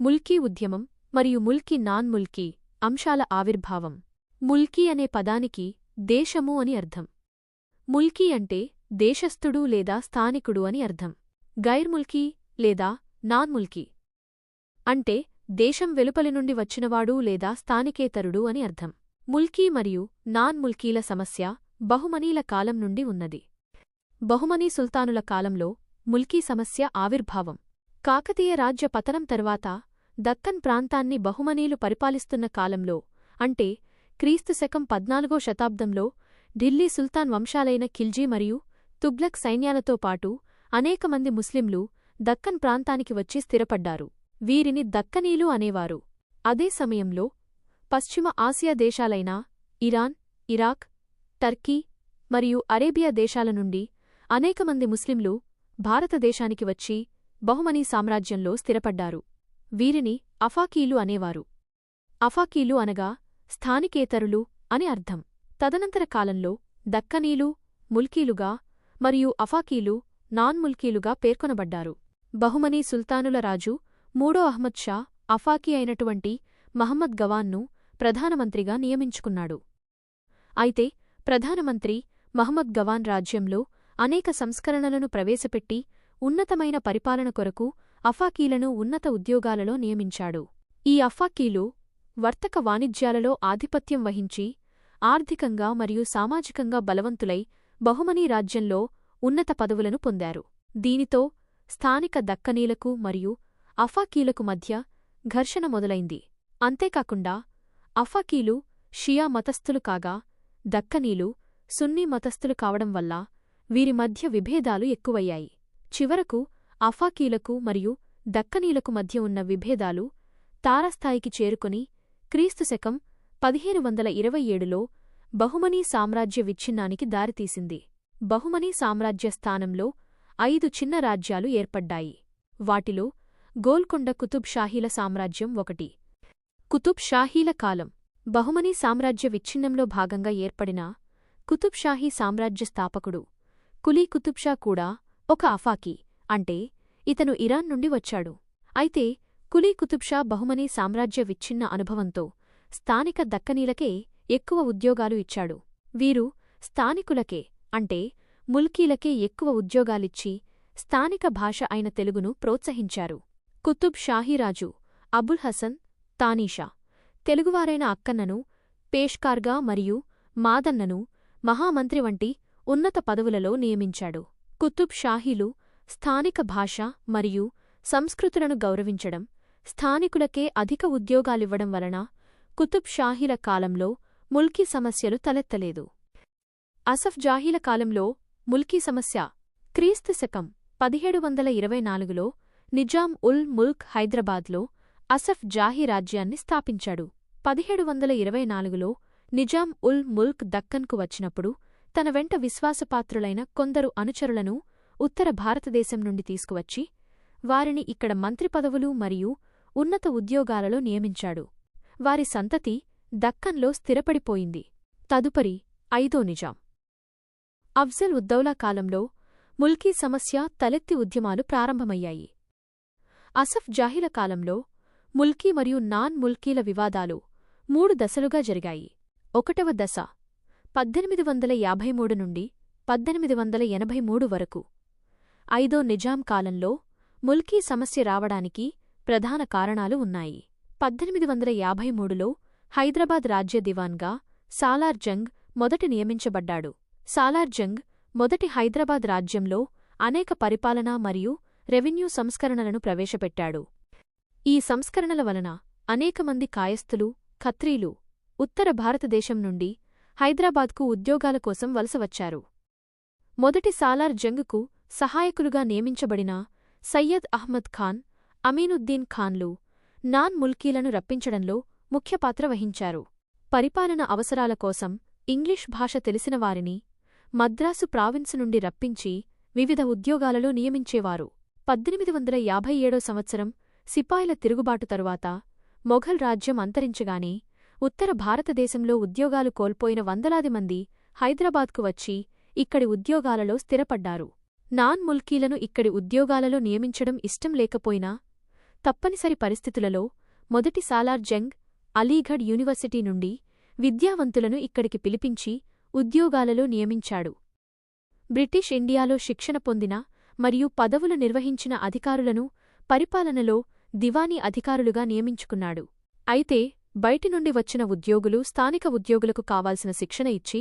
ముల్కీ ఉద్యమం మరియు ముల్కీ నాన్ ముల్కీ అంశాల ఆవిర్భావం. ముల్కీ అనే పదానికి దేశము అని అర్థం. ముల్కీ అంటే దేశస్థుడు లేదా స్థానికుడు అని అర్థం. గైర్ ముల్కీ లేదా నాన్ ముల్కీ అంటే దేశం వెలుపలి నుండి వచ్చినవాడు లేదా స్థానికేతరుడు అని అర్థం. ముల్కీ మరియు నాన్ ముల్కీల సమస్య బహుమనీల కాలం నుండి ఉన్నది. బహుమనీ సుల్తానుల కాలంలో ముల్కీ సమస్య ఆవిర్భావం. కాకతీయ రాజ్య పతనం తరువాత దక్కన్ ప్రాంతాన్ని బహుమనీలు పరిపాలిస్తున్న కాలంలో, అంటే క్రీస్తు శకం 14వ శతాబ్దంలో ఢిల్లీ సుల్తాన్ వంశాలైన ఖిల్జీ మరియు తుగ్లక్ సైన్యాలతో పాటు అనేకమంది ముస్లింలు దక్కన్ ప్రాంతానికి వచ్చి స్థిరపడ్డారు. వీరిని దక్కనీలు అనేవారు. అదే సమయంలో పశ్చిమ ఆసియా దేశాలైన ఇరాన్, ఇరాక్, టర్కీ మరియు అరేబియా దేశాల నుండి అనేకమంది ముస్లింలు భారతదేశానికి వచ్చి బహుమనీ సామ్రాజ్యంలో స్థిరపడ్డారు. వీరిని అఫాకీలు అనేవారు. అఫాకీలు అనగా స్థానికేతరులు అని అర్థం. తదనంతర కాలంలో దక్కనీలు ముల్కీలుగా మరియు అఫాకీలు నాన్ ముల్కీలుగా పేర్కొనబడ్డారు. బహుమనీ సుల్తానుల రాజు మూడో అహ్మద్ షా అఫాకీ అయినటువంటి మహమ్మద్ గవాన్ను ప్రధానమంత్రిగా నియమించుకున్నాడు. అయితే ప్రధానమంత్రి మహమ్మద్ గవాన్ రాజ్యంలో అనేక సంస్కరణలను ప్రవేశపెట్టి ఉన్నతమైన పరిపాలన కొరకు అఫాకీలను ఉన్నత ఉద్యోగాలలో నియమించాడు. ఈ అఫాకీలు వర్తక వాణిజ్యాలలో ఆధిపత్యం వహించి ఆర్థికంగా మరియు సామాజికంగా బలవంతులై బహుమనీ రాజ్యంలో ఉన్నత పదవులను పొందారు. దీనితో స్థానిక దక్కనీలకు మరియు అఫాకీలకు మధ్య ఘర్షణ మొదలైంది. అంతేకాకుండా అఫాకీలు షియా మతస్థులు కాగా దక్కనీలు సున్నీ మతస్థులు కావడం వల్ల వీరి మధ్య విభేదాలు ఎక్కువయ్యాయి. చివరకు అఫాకీలకు మరియు దక్కనీలకు మధ్య ఉన్న విభేదాలు తారస్థాయికి చేరుకొని క్రీస్తు శకం 1527లో బహుమనీ సామ్రాజ్య విచ్ఛిన్నానికి దారితీసింది. బహుమనీ సామ్రాజ్య స్థానంలో 5 చిన్న రాజ్యాలు ఏర్పడ్డాయి. వాటిలో గోల్కొండ కుతుబ్ షాహీల సామ్రాజ్యం ఒకటి. కుతుబ్ షాహీల కాలం. బహుమనీ సామ్రాజ్య విచ్ఛిన్నంలో భాగంగా ఏర్పడిన కుతుబ్ షాహీ సామ్రాజ్య స్థాపకుడు కులీ కుతుబ్ షా కూడా ఒక అఫాకీ, అంటే ఇతను ఇరాన్ నుండి వచ్చాడు. అయితే కులీ కుతుబ్ షా బహుమనీ సామ్రాజ్య విచ్ఛిన్న అనుభవంతో స్థానిక దక్కనీలకే ఎక్కువ ఉద్యోగాలు ఇచ్చాడు. వీరు స్థానికులకే, అంటే ముల్కీలకే ఎక్కువ ఉద్యోగాలిచ్చి స్థానిక భాష అయిన తెలుగును ప్రోత్సహించారు. కుతుబ్ షాహీరాజు అబుల్ హసన్ తానీషా తెలుగువారైన అక్కన్నను పేష్కార్గా మరియు మాదన్నను మహామంత్రి వంటి ఉన్నత పదవులలో నియమించాడు. కుతుబ్ షాహీలు స్థానిక భాష మరియు సంస్కృతులను గౌరవించడం, స్థానికులకే అధిక ఉద్యోగాలివ్వడం వలన కుతుబ్ షాహీల కాలంలో ముల్కీ సమస్యలు తలెత్తలేదు. అసఫ్ జాహీల కాలంలో ముల్కీ సమస్య. క్రీస్తు శకం 1724లో నిజాం ఉల్ ముల్క్ హైదరాబాద్లో అసఫ్ జాహీ రాజ్యాన్ని స్థాపించాడు. 1724లో నిజాం ఉల్ ముల్క్ దక్కన్కు వచ్చినప్పుడు తన వెంట విశ్వాసపాత్రులైన కొందరు అనుచరులను ఉత్తర భారతదేశం నుండి తీసుకువచ్చి వారిని ఇక్కడ మంత్రి పదవులు మరియు ఉన్నత ఉద్యోగాలలో నియమించాడు. వారి సంతతి దక్కన్లో స్థిరపడిపోయింది. తదుపరి 5వ నిజాం అఫ్జల్ ఉద్దౌలా కాలంలో ముల్కీ సమస్య తలెత్తి ఉద్యమాలు ప్రారంభమయ్యాయి. అసఫ్ జాహీల కాలంలో ముల్కీ మరియు నాన్ ముల్కీల వివాదాలు 3 దశలుగా జరిగాయి. 1వ దశ 1853 నుండి 1883 వరకు. 5వ నిజాం కాలంలో ముల్కీ సమస్య రావడానికి ప్రధాన కారణాలు ఉన్నాయి. 1853లో హైదరాబాద్ రాజ్య దివాన్గా సాలార్ జంగ్ మొదటి నియమించబడ్డాడు. సాలార్ జంగ్ మొదటి హైదరాబాద్ రాజ్యంలో అనేక పరిపాలనా మరియు రెవెన్యూ సంస్కరణలను ప్రవేశపెట్టాడు. ఈ సంస్కరణల వలన అనేకమంది కాయస్థులు, ఖత్రీలు ఉత్తర భారతదేశం నుండి హైదరాబాద్కు ఉద్యోగాల కోసం వలసవచ్చారు. మొదటి సాలార్ జంగ్కు సహాయకులుగా నియమించబడిన సయ్యద్ అహ్మద్ ఖాన్, అమీనుద్దీన్ ఖాన్లు నాన్ ముల్కీలను రప్పించడంలో ముఖ్యపాత్ర వహించారు. పరిపాలన అవసరాల కోసం ఇంగ్లీష్ భాష తెలిసినవారిని మద్రాసు ప్రావిన్సు నుండి రప్పించి వివిధ ఉద్యోగాలలో నియమించేవారు. 1857 సంవత్సరం సిపాయిల తిరుగుబాటు తరువాత మొఘల్ రాజ్యం అంతరించగానే ఉత్తర భారతదేశంలో ఉద్యోగాలు కోల్పోయిన వందలాది మంది హైదరాబాద్కు వచ్చి ఇక్కడి ఉద్యోగాలలో స్థిరపడ్డారు. నాన్ ముల్కీలను ఇక్కడి ఉద్యోగాలలో నియమించడం ఇష్టం లేకపోయినా తప్పనిసరి పరిస్థితులలో మొదటి సాలార్ జంగ్ అలీఘడ్ యూనివర్సిటీ నుండి విద్యావంతులను ఇక్కడికి పిలిపించి ఉద్యోగాలలో నియమించాడు. బ్రిటిష్ ఇండియాలో శిక్షణ పొందిన మరియు పదవులు నిర్వహించిన అధికారులను పరిపాలనలో దివానీ అధికారులుగా నియమించుకున్నాడు. అయితే బయటి నుండి వచ్చిన ఉద్యోగులు స్థానిక ఉద్యోగులకు కావాల్సిన శిక్షణ ఇచ్చి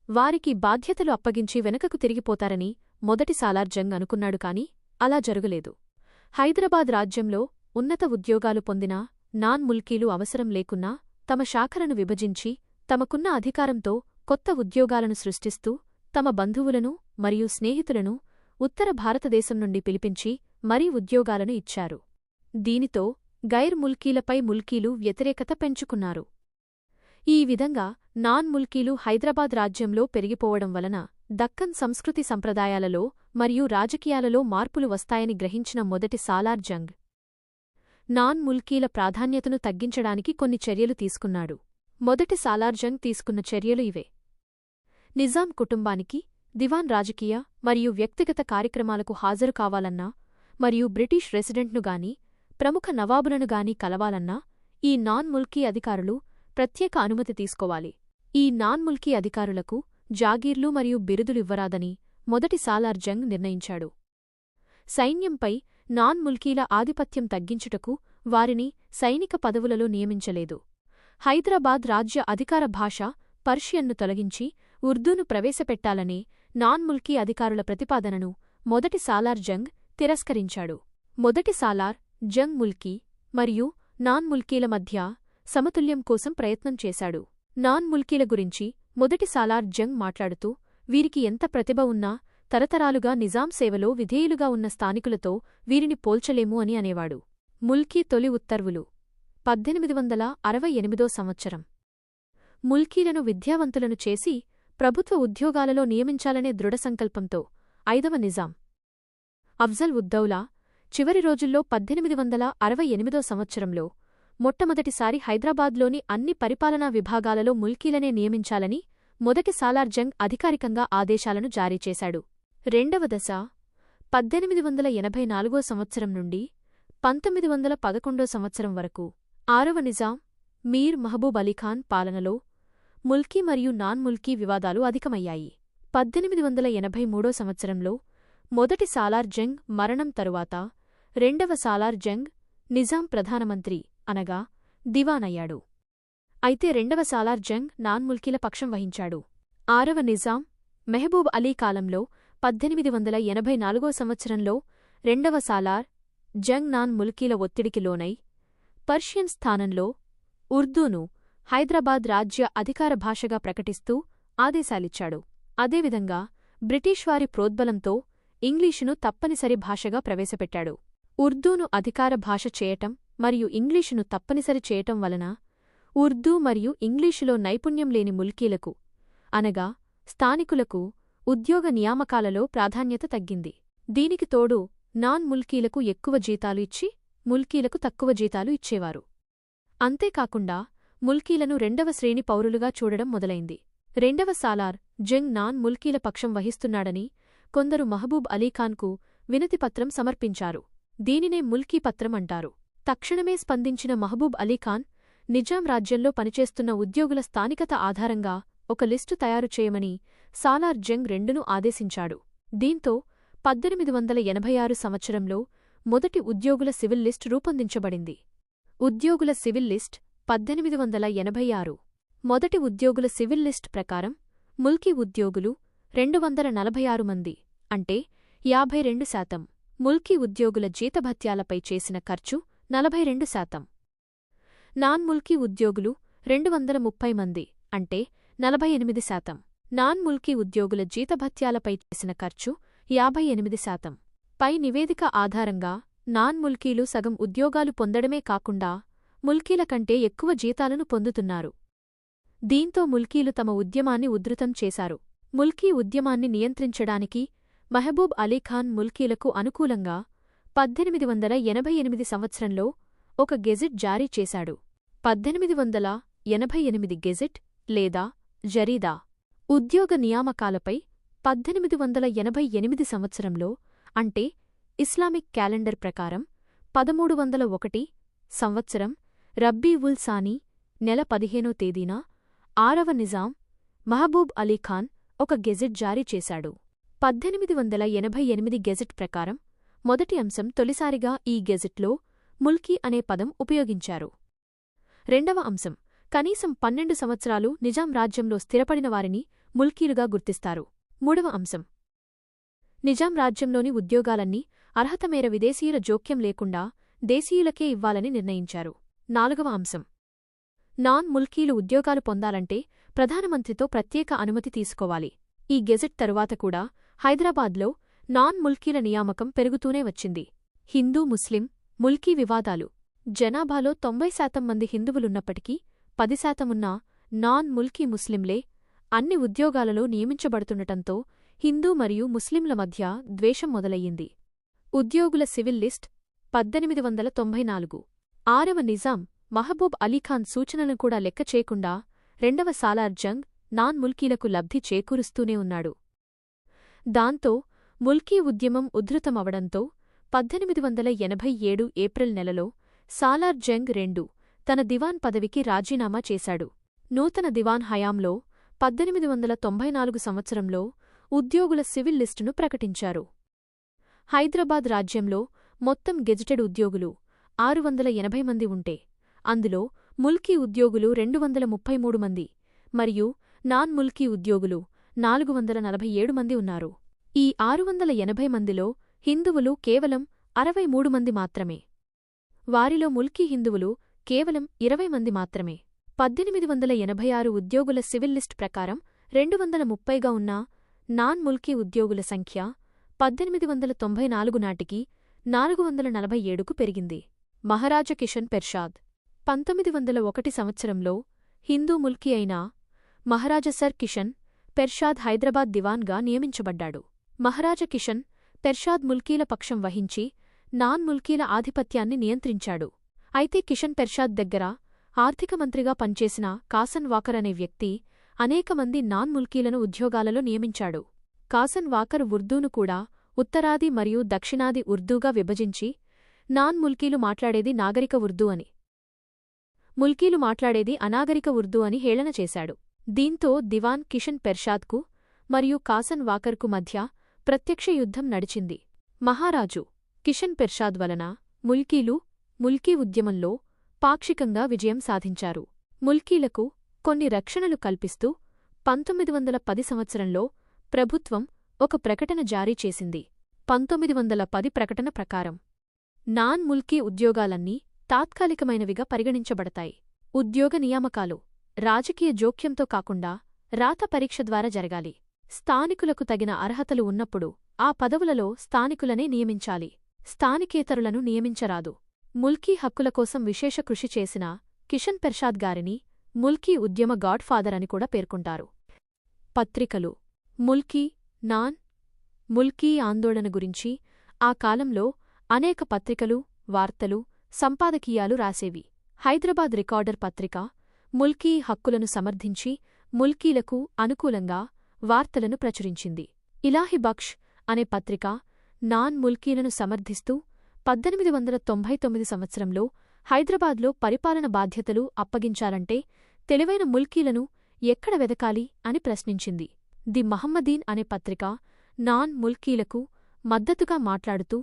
వారికి బాధ్యతలు అప్పగించి వెనకకు తిరిగిపోతారని మొదటి సాలార్ జంగ్ అనుకున్నాడు కాని అలా జరగలేదు. హైదరాబాద్ రాజ్యంలో ఉన్నత ఉద్యోగాలు పొందిన నాన్ ముల్కీలు అవసరం లేకున్నా తమ శాఖలను విభజించి తమకున్న అధికారంతో కొత్త ఉద్యోగాలను సృష్టిస్తూ తమ బంధువులను మరియు స్నేహితులను ఉత్తర భారతదేశం నుండి పిలిపించి మరీ ఉద్యోగాలను ఇచ్చారు. దీనితో గైర్ ముల్కీలపై ముల్కీలు వ్యతిరేకత పెంచుకున్నారు. ఈ విధంగా నాన్ ముల్కీలు హైదరాబాద్ రాజ్యంలో పెరిగిపోవడం వలన దక్కన్ సంస్కృతి సంప్రదాయాలలో మరియు రాజకీయాలలో మార్పులు వస్తాయని గ్రహించిన మొదటి సాలార్ జంగ్ నాన్ ముల్కీల ప్రాధాన్యతను తగ్గించడానికి కొన్ని చర్యలు తీసుకున్నాడు. మొదటి సాలార్ జంగ్ తీసుకున్న చర్యలు ఇవే: నిజాం కుటుంబానికి దివాన్ రాజకీయ మరియు వ్యక్తిగత కార్యక్రమాలకు హాజరు కావాలన్నా మరియు బ్రిటిష్ రెసిడెంట్నుగాని ప్రముఖ నవాబులనుగాని కలవాలన్నా ఈ నాన్ ముల్కీ అధికారులు ప్రత్యేక అనుమతి తీసుకోవాలి. ఈ నాన్ ముల్కీ అధికారులకు జాగీర్లు మరియు బిరుదులివ్వరాదని మొదటి సాలార్ జంగ్ నిర్ణయించాడు. సైన్యంపై నాన్ ముల్కీల ఆధిపత్యం తగ్గించుటకు వారిని సైనిక పదవులలో నియమించలేదు. హైదరాబాద్ రాజ్య అధికార భాష పర్షియన్ను తొలగించి ఉర్దూను ప్రవేశపెట్టాలనే నాన్ ముల్కీ అధికారుల ప్రతిపాదనను మొదటి సాలార్ జంగ్ తిరస్కరించాడు. మొదటి సాలార్ జంగ్ ముల్కీ మరియు నాన్ ముల్కీల మధ్య సమతుల్యం కోసం ప్రయత్నం చేశాడు. నాన్ ముల్కీల గురించి మొదటి సాలార్ జంగ్ మాట్లాడుతూ, వీరికి ఎంత ప్రతిభ ఉన్నా తరతరాలుగా నిజాం సేవలో విధేయులుగా ఉన్న స్థానికులతో వీరిని పోల్చలేము అని అనేవాడు. ముల్కీ తొలి ఉత్తర్వులు 1868 సంవత్సరం. ముల్కీలను విద్యావంతులను చేసి ప్రభుత్వ ఉద్యోగాలలో నియమించాలనే దృఢసంకల్పంతో 5వ నిజాం అఫ్జల్ ఉద్దౌలా చివరి రోజుల్లో 1868 సంవత్సరంలో మొట్టమొదటిసారి హైదరాబాద్లోని అన్ని పరిపాలనా విభాగాలలో ముల్కీలనే నియమించాలని మొదటి సాలార్ జంగ్ అధికారికంగా ఆదేశాలను జారీ చేశాడు. రెండవ దశ 1884 సంవత్సరం నుండి 1911 సంవత్సరం వరకు 6వ నిజాం మీర్ మహబూబ్ అలీఖాన్ పాలనలో ముల్కీ మరియు నాన్ ముల్కీ వివాదాలు అధికమయ్యాయి. 1883 సంవత్సరంలో మొదటి సాలార్ జంగ్ మరణం తరువాత రెండవ సాలార్ జంగ్ నిజాం ప్రధానమంత్రి అనగా దివాన్ అయ్యాడు. అయితే రెండవ సాలార్ జంగ్ నాన్ ముల్కీల పక్షం వహించాడు. 6వ నిజాం మెహబూబ్ అలీ కాలంలో 1884 సంవత్సరంలో రెండవ సాలార్ జంగ్ నాన్ ముల్కీల ఒత్తిడికి లోనై పర్షియన్ స్థానంలో ఉర్దూను హైదరాబాద్ రాజ్య అధికార భాషగా ప్రకటిస్తూ ఆదేశాలిచ్చాడు. అదేవిధంగా బ్రిటిష్వారి ప్రోద్బలంతో ఇంగ్లీషును తప్పనిసరి భాషగా ప్రవేశపెట్టాడు. ఉర్దూను అధికార భాష చేయటం మరియు ఇంగ్లీషును తప్పనిసరి చేయటం వలన ఉర్దూ మరియు ఇంగ్లీషులో నైపుణ్యం లేని ముల్కీలకు అనగా స్థానికులకు ఉద్యోగ నియామకాలలో ప్రాధాన్యత తగ్గింది. దీనికి తోడు నాన్ ముల్కీలకు ఎక్కువ జీతాలు ఇచ్చి ముల్కీలకు తక్కువ జీతాలు ఇచ్చేవారు. అంతేకాకుండా ముల్కీలను రెండవ శ్రేణి పౌరులుగా చూడడం మొదలైంది. రెండవ సాలార్ జంగ్ నాన్ ముల్కీల పక్షం వహిస్తున్నాడని కొందరు మహబూబ్ అలీఖాన్కు వినతిపత్రం సమర్పించారు. దీనినే ముల్కీ పత్రం అంటారు. తక్షణమే స్పందించిన మహబూబ్ అలీఖాన్ నిజాం రాజ్యంలో పనిచేస్తున్న ఉద్యోగుల స్థానికత ఆధారంగా ఒక లిస్టు తయారు చేయమని సాలార్ జంగ్ రెండును ఆదేశించాడు. దీంతో 1886 సంవత్సరంలో మొదటి ఉద్యోగుల సివిల్ లిస్ట్ రూపొందించబడింది. ఉద్యోగుల సివిల్ లిస్ట్ 1886. మొదటి ఉద్యోగుల సివిల్ లిస్ట్ ప్రకారం ముల్కీ ఉద్యోగులు 246 మంది, అంటే 52%. ముల్కీ ఉద్యోగుల జీతభత్యాలపై చేసిన ఖర్చు 42%. నాన్ ముల్కీ ఉద్యోగులు 230 మంది, అంటే 48%. నాన్ ముల్కీ ఉద్యోగుల జీతభత్యాలపై చేసిన ఖర్చు 58%. పై నివేదిక ఆధారంగా నాన్ ముల్కీలు సగం ఉద్యోగాలు పొందడమే కాకుండా ముల్కీల కంటే ఎక్కువ జీతాలను పొందుతున్నారు. దీంతో ముల్కీలు తమ ఉద్యమాన్ని ఉధృతం చేశారు. ముల్కీ ఉద్యమాన్ని నియంత్రించడానికి మహబూబ్ అలీఖాన్ ముల్కీలకు అనుకూలంగా 1888 సంవత్సరంలో ఒక గెజిట్ జారీ చేశాడు. 1888 గెజిట్ లేదా జరీదా ఉద్యోగ నియామకాలపై 1888 సంవత్సరంలో, అంటే ఇస్లామిక్ క్యాలెండర్ ప్రకారం 1301 సంవత్సరం రబ్బీ ఉల్ సానీ నెల 15వ తేదీన 6వ నిజాం మహబూబ్ అలీఖాన్ ఒక గెజెట్ జారీ చేశాడు. 1888 గెజెట్ ప్రకారం మొదటి అంశం తొలిసారిగా ఈ గెజెట్లో ముల్కీ అనే పదం ఉపయోగించారు. రెండవ అంశం కనీసం 12 సంవత్సరాలు నిజాం రాజ్యంలో స్థిరపడిన వారిని ముల్కీలుగా గుర్తిస్తారు. మూడవ అంశం నిజాం రాజ్యంలోని ఉద్యోగాలన్నీ అర్హత మేర విదేశీయుల జోక్యం లేకుండా దేశీయులకే ఇవ్వాలని నిర్ణయించారు. నాలుగవ అంశం నాన్ ముల్కీలు ఉద్యోగాలు పొందాలంటే ప్రధానమంత్రితో ప్రత్యేక అనుమతి తీసుకోవాలి. ఈ గెజెట్ తరువాత కూడా హైదరాబాద్లో నాన్ ముల్కీల నియామకం పెరుగుతూనే వచ్చింది. హిందూ ముస్లిం ముల్కీ వివాదాలు జనాభాలో 90% మంది హిందువులున్నప్పటికీ 10% ఉన్న నాన్ ముల్కీ ముస్లింలే అన్ని ఉద్యోగాలలో నియమించబడుతుండటంతో హిందూ మరియు ముస్లింల మధ్య ద్వేషం మొదలయ్యింది. ఉద్యోగుల సివిల్ లిస్ట్ 1894 6వ నిజాం మహబూబ్ అలీఖాన్ సూచనలను కూడా లెక్క చేయకుండా రెండవ సాలార్ జంగ్ నాన్ ముల్కీలకు లబ్ధి చేకూరుస్తూనే ఉన్నాడు. దాంతో ముల్కీ ఉద్యమం ఉధృతమవడంతో 1887 ఏప్రిల్ నెలలో సాలార్ జంగ్ II తన దివాన్ పదవికి రాజీనామా చేశాడు. నూతన దివాన్ హయాంలో 1894 సంవత్సరంలో ఉద్యోగుల సివిల్ లిస్టును ప్రకటించారు. హైదరాబాద్ రాజ్యంలో మొత్తం గెజిటెడ్ ఉద్యోగులు 680 మంది ఉంటే అందులో ముల్కీ ఉద్యోగులు 233 మంది మరియు నాన్ ముల్కీ ఉద్యోగులు 447 మంది ఉన్నారు. ఈ 680 మందిలో హిందువులు కేవలం 63 మంది మాత్రమే. వారిలో ముల్కీ హిందువులు కేవలం 20 మంది మాత్రమే. 1886 ఉద్యోగుల సివిల్ లిస్ట్ ప్రకారం 230గా ఉన్న నాన్ ముల్కీ ఉద్యోగుల సంఖ్య 1894 నాటికి 447కు పెరిగింది. మహారాజా కిషన్ పెర్షాద్ 1901 సంవత్సరంలో హిందూ ముల్కీ అయిన మహారాజా సర్ కిషన్ పెర్షాద్ హైదరాబాద్ దివాన్గా నియమించబడ్డాడు. మహారాజా కిషన్ పెర్షాద్ ముల్కీల పక్షం వహించి నాన్ ముల్కీల ఆధిపత్యాన్ని నియంత్రించాడు. అయితే కిషన్ పెర్షాద్ దగ్గర ఆర్థిక మంత్రిగా పనిచేసిన కాసన్ వాకర్ అనే వ్యక్తి అనేక మంది నాన్ ముల్కీలను ఉద్యోగాలలో నియమించాడు. కాసన్ వాకర్ ఉర్దూను కూడా ఉత్తరాది మరియు దక్షిణాది ఉర్దూగా విభజించి నాన్ ముల్కీలు మాట్లాడేది నాగరిక ఉర్దూ అని, ముల్కీలు మాట్లాడేది అనాగరిక ఉర్దూ అని హేళన చేశాడు. దీంతో దివాన్ కిషన్ పెర్షాద్కు మరియు కాసన్ వాకర్కు మధ్య ప్రత్యక్ష యుద్ధం నడిచింది. మహారాజు కిషన్ పెర్షాద్ వలన ముల్కీలు ముల్కీ ఉద్యమంలో పాక్షికంగా విజయం సాధించారు. ముల్కీలకు కొన్ని రక్షణలు కల్పిస్తూ 1910 సంవత్సరంలో ప్రభుత్వం ఒక ప్రకటన జారీ చేసింది. 1910 ప్రకటన ప్రకారం నాన్ ముల్కీ ఉద్యోగాలన్నీ తాత్కాలికమైనవిగా పరిగణించబడతాయి. ఉద్యోగ నియామకాలు రాజకీయ జోక్యంతో కాకుండా రాత పరీక్ష ద్వారా జరగాలి. స్థానికులకు తగిన అర్హతలు ఉన్నప్పుడు ఆ పదవులలో స్థానికులనే నియమించాలి. స్థానికేతరులను నియమించరాదు. ముల్కీ హక్కుల కోసం విశేష కృషి చేసిన కిషన్ పెర్షాద్ గారిని ముల్కీ ఉద్యమ గాడ్ ఫాదర్ అని కూడా పేర్కొంటారు. పత్రికలు ముల్కీ నాన్ ముల్కీ ఆందోళన గురించి ఆ కాలంలో అనేక పత్రికలు వార్తలు సంపాదకీయాలు రాసేవి. హైదరాబాద్ రికార్డర్ పత్రిక ముల్కీ హక్కులను సమర్థించి ముల్కీలకు అనుకూలంగా వార్తలను ప్రచురించింది. ఇలాహి బక్ష్ అనే పత్రిక నాన్ ముల్కీలను సమర్థిస్తూ 1899 సంవత్సరంలో హైదరాబాద్లో పరిపాలన బాధ్యతలు అప్పగించాలంటే తెలివైన ముల్కీలను ఎక్కడ వెదకాలి అని ప్రశ్నించింది. ది మహమ్మదీన్ అనే పత్రిక నాన్ ముల్కీలకు మద్దతుగా మాట్లాడుతూ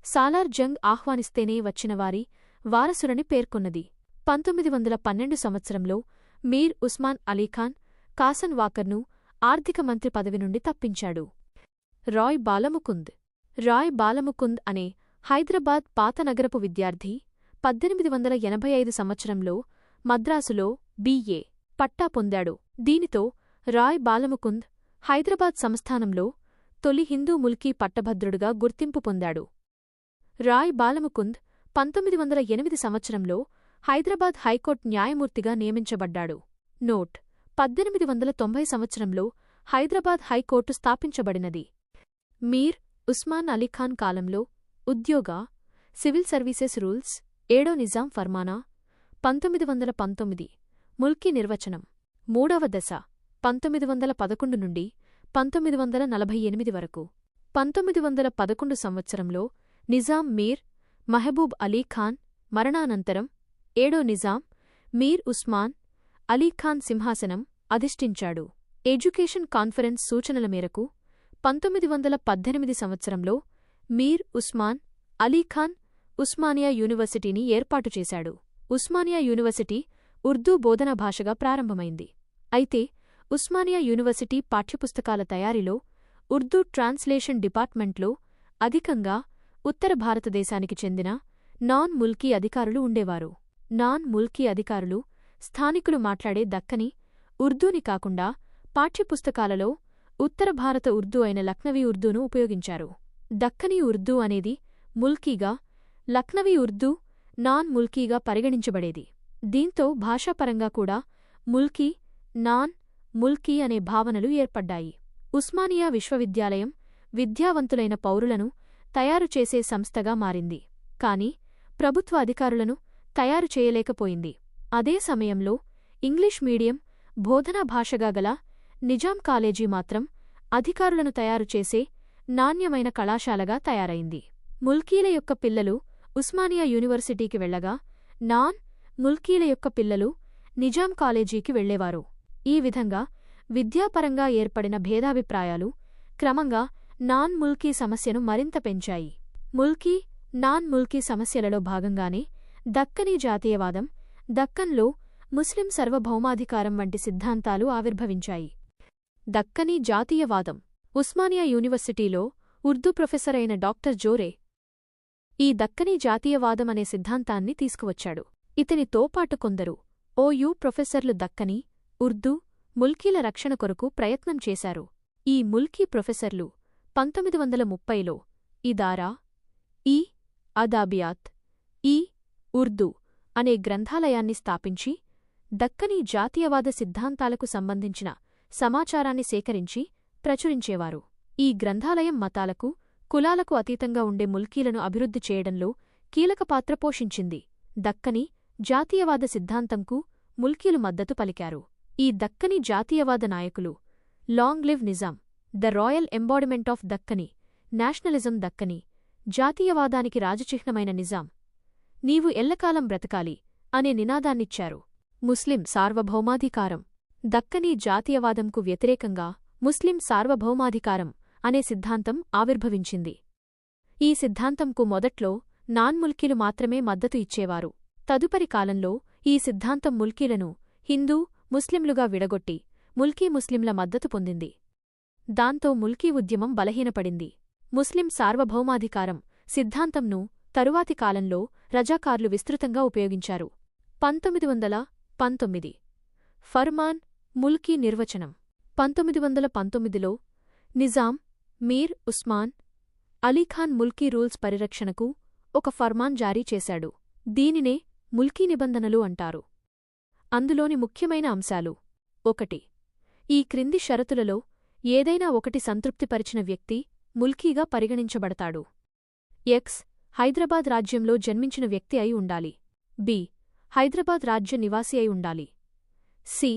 సాలార్ జంగ్ ఆహ్వానిస్తేనే వచ్చినవారి వారసురని పేర్కొన్నది. 1912 సంవత్సరంలో మీర్ ఉస్మాన్ అలీఖాన్ కాసన్ వాకర్ను ఆర్థిక మంత్రి పదవి నుండి తప్పించాడు. రాయ్ బాలముకుంద్ అనే హైదరాబాద్ పాతనగరపు విద్యార్థి 1885 సంవత్సరంలో మద్రాసులో B.A. పట్టా పొందాడు. దీనితో రాయ్ బాలముకుంద్ హైదరాబాద్ సంస్థానంలో తొలి హిందూ ముల్కీ పట్టభద్రుడుగా గుర్తింపు పొందాడు. రాయ్ బాలముకుంద్ 1908 సంవత్సరంలో హైదరాబాద్ హైకోర్టు న్యాయమూర్తిగా నియమించబడ్డాడు. నోట్ 1890 సంవత్సరంలో హైదరాబాద్ హైకోర్టు స్థాపించబడినది. మీర్ ఉస్మాన్ అలీఖాన్ కాలంలో ఉద్యోగ సివిల్ సర్వీసెస్ రూల్స్ 7వ నిజాం ఫర్మానా 1919 ముల్కీ నిర్వచనం 3వ దశ 1911 నుండి 1948 వరకు 1911 సంవత్సరంలో నిజాం మీర్ మహబూబ్ అలీ ఖాన్ మరణానంతరం 7వ నిజాం మీర్ ఉస్మాన్ అలీఖాన్ సింహాసనం అధిష్ఠించాడు. ఎడ్యుకేషన్ కాన్ఫరెన్స్ సూచనల మేరకు 1918 సంవత్సరంలో మీర్ ఉస్మాన్ అలీఖాన్ ఉస్మానియా యూనివర్సిటీని ఏర్పాటు చేశాడు. ఉస్మానియా యూనివర్సిటీ ఉర్దూ బోధనా భాషగా ప్రారంభమైంది. అయితే ఉస్మానియా యూనివర్సిటీ పాఠ్యపుస్తకాల తయారీలో ఉర్దూ ట్రాన్స్లేషన్ డిపార్ట్మెంట్లో అధికంగా ఉత్తర భారతదేశానికి చెందిన నాన్ ముల్కీ అధికారులు ఉండేవారు. నాన్ ముల్కీ అధికారులు స్థానికులు మాట్లాడే దక్కనీ ఉర్దూని కాకుండా పాఠ్యపుస్తకాలలో ఉత్తర భారత ఉర్దూ అయిన లక్నవీ ఉర్దూను ఉపయోగించారు. దక్కనీ ఉర్దూ అనేది ముల్కీగా, లక్నవీ ఉర్దూ నాన్ ముల్కీగా పరిగణించబడేది. దీంతో భాషాపరంగా కూడా ముల్కీ, నాన్ ముల్కీ అనే భావనలు ఏర్పడ్డాయి. ఉస్మానియా విశ్వవిద్యాలయం విద్యావంతులైన పౌరులను తయారుచేసే సంస్థగా మారింది. కాని ప్రభుత్వ అధికారులను తయారు చేయలేకపోయింది. అదే సమయంలో ఇంగ్లీష్ మీడియం బోధనా భాషగా గల నిజాం కాలేజీ మాత్రం అధికారులను తయారుచేసే నాణ్యమైన కళాశాలగా తయారైంది. ముల్కీల యొక్క పిల్లలు ఉస్మానియా యూనివర్సిటీకి వెళ్లగా నాన్ ముల్కీల యొక్క పిల్లలు నిజాం కాలేజీకి వెళ్లేవారు. ఈ విధంగా విద్యాపరంగా ఏర్పడిన భేదాభిప్రాయాలు క్రమంగా నాన్ ముల్కీ సమస్యను మరింత పెంచాయి. ముల్కీ, నాన్ ముల్కీ సమస్యలలో భాగంగానే దక్కనీ జాతీయవాదం, దక్కన్లో ముస్లిం సర్వభౌమాధికారం వంటి సిద్ధాంతాలు ఆవిర్భవించాయి. దక్కనీ జాతీయవాదం. ఉస్మానియా యూనివర్సిటీలో ఉర్దూ ప్రొఫెసర్ అయిన డాక్టర్ జోరే ఈ దక్కనీ జాతీయవాదం అనే సిద్ధాంతాన్ని తీసుకువచ్చాడు. ఇతనితో పాటు కొందరు ఓయూ ప్రొఫెసర్లు దక్కనీ, ఉర్దూ, ముల్కీల రక్షణ కొరకు ప్రయత్నం చేశారు. ఈ ముల్కీ ప్రొఫెసర్లు 1930లో ఇదారా ఈ అదాబియాత్ ఈ ఉర్దూ అనే గ్రంథాలయాన్ని స్థాపించి దక్కనీ జాతీయవాద సిద్ధాంతాలకు సంబంధించిన సమాచారాన్ని సేకరించి ప్రచురించేవారు. ఈ గ్రంథాలయం మతాలకు, కులాలకు అతీతంగా ఉండే ముల్కీలను అభివృద్ధి చేయడంలో కీలక పాత్ర పోషించింది. దక్కనీ జాతీయవాద సిద్ధాంతంకు ముల్కీలు మద్దతు పలికారు. ఈ దక్కనీ జాతీయవాద నాయకులు long live Nizam, the royal embodiment of Deccani, nationalism Deccani, జాతీయవాదానికి రాజచిహ్నమైన నిజాం, నీవు ఎల్లకాలం బ్రతకాలి అనే నినాదాన్నిచ్చారు. ముస్లిం సార్వభౌమాధికారం. దక్కనీ జాతీయవాదంకు వ్యతిరేకంగా ముస్లిం సార్వభౌమాధికారం అనే సిద్ధాంతం ఆవిర్భవించింది. ఈ సిద్ధాంతంకు మొదట్లో నాన్ముల్కీలు మాత్రమే మద్దతు ఇచ్చేవారు. తదుపరి కాలంలో ఈ సిద్ధాంతం ముల్కీలను హిందూ, ముస్లింలుగా విడగొట్టి ముల్కీ ముస్లింల మద్దతు పొందింది. దాంతో ముల్కీ ఉద్యమం బలహీనపడింది. ముస్లిం సార్వభౌమాధికారం సిద్ధాంతంను తరువాతి కాలంలో రజాకార్లు విస్తృతంగా ఉపయోగించారు. 1919 ఫర్మాన్ ముల్కీ నిర్వచనం. 1919లో నిజాం మీర్ ఉస్మాన్ అలీఖాన్ ముల్కీ రూల్స్ పరిరక్షణకు ఒక ఫర్మాన్ జారీ చేశాడు. దీనినే ముల్కీ నిబంధనలు అంటారు. అందులోని ముఖ్యమైన అంశాలు: 1. ఈ క్రింది షరతులలో ఏదైనా ఒకటి సంతృప్తిపరిచిన వ్యక్తి ముల్కీగా పరిగణించబడతాడు. ఎక్స్ హైదరాబాద్ రాజ్యంలో జన్మించిన వ్యక్తి అయి ఉండాలి. బి హైదరాబాద్ రాజ్య నివాసి అయి ఉండాలి. సి